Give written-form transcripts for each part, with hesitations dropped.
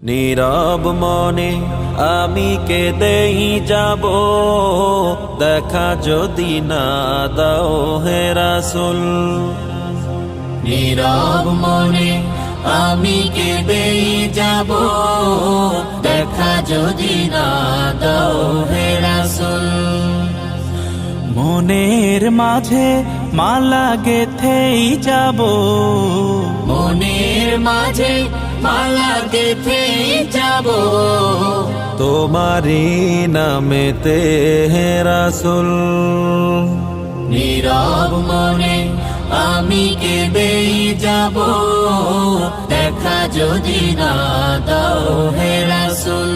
নীরব মনে আমি কেঁদেই যাব, দেখা যদি না দাও হে রাসূল। নীরব মনে আমি কেঁদেই যাব, দেখা যদি না দাও হে রাসূল। মনের মাঝে মালা গেথেই যাব, মনের মাঝে মালা গেথেই যাব, তোমারি নামেতে হে রাসূল। নীরব মনে আমি কেঁদেই যাব, দেখা যদি না দাও হে রাসূল।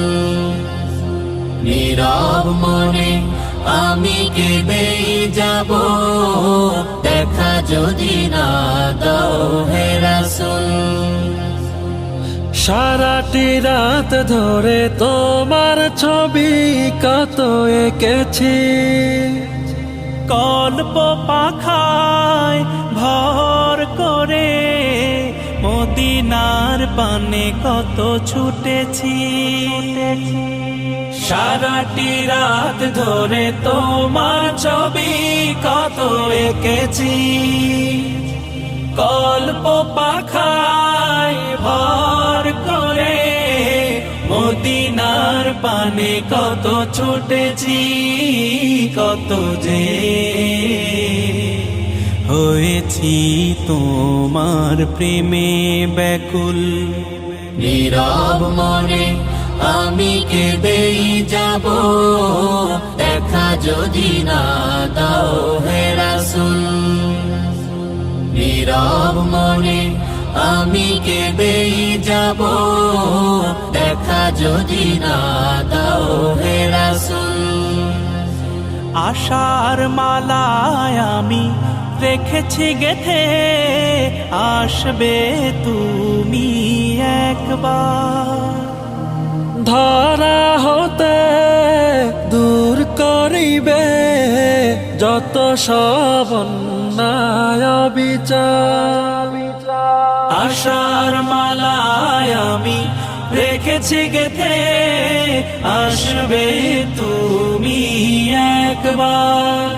নীরব মনে আমি কেঁদেই যাব, দেখা যদি না দাও হে রাসূল। সারাটি রাত ধরে তোমার ছবি কত এঁকেছি, কল্প পাখায় ভর করে মদিনার পানে কত ছুটেছি। সারাটি রাত ধরে তোমার ছবি কত এঁকেছি, কল্প পাখায় ভর করে মদিনার পানে কত ছুটেছি, কত যে হয়েছি তোমার প্রেমে ব্যাকুল। নীরব মনে আমি কেঁদেই যাব, দেখা যদি না দাও হে রাসূল। নীরব মনে আমি কেঁদেই যাব, দেখা যদি না দাও হে রাসূল। আশার মালায় আমি রেখেছি গেথে, আসবে তুমি একবার। ধরা হতে দূর করিবে যত সব অন্যায় বিচার। আশার মালায় আমি রেখেছি গেথে, আসবে তুমি একবার।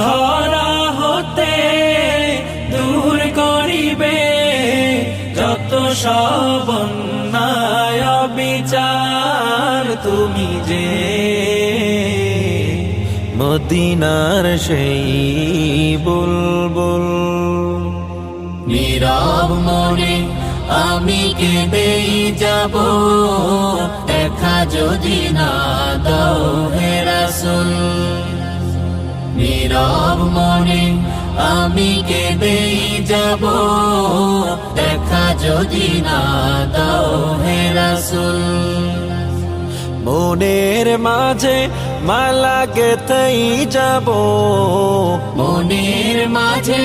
ধরা হতে দূর করিবে যত সব অন্যায় বিচার, তুমি যে মদিনার সেই বুলবুল। নীরব মনে আমি কেঁদেই যাব, দেখা যদি না দাও হে রাসূল। নীরব মনে আমি কেঁদেই যাব, দেখা যদি না দাও হে রাসূল। মনের মাঝে মালা গেথেই যাব, মনের মাঝে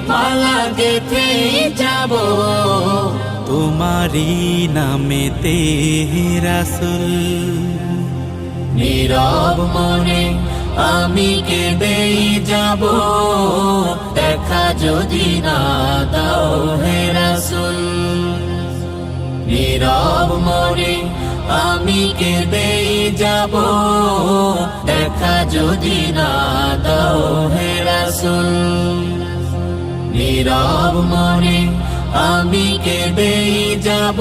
মালা গেথেই যাব, তোমারি নামেতে হে রাসূল। নীরব মনে আমি কেঁদেই যাব, দেখা যদি না দাও হে রাসূল। নীরব মনে আমি কেঁদেই যাব, দেখা যদি না দাও হে রাসূল। নীরব মনে আমি কেঁদেই যাব,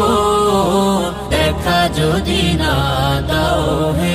দেখা যদি না দাও হে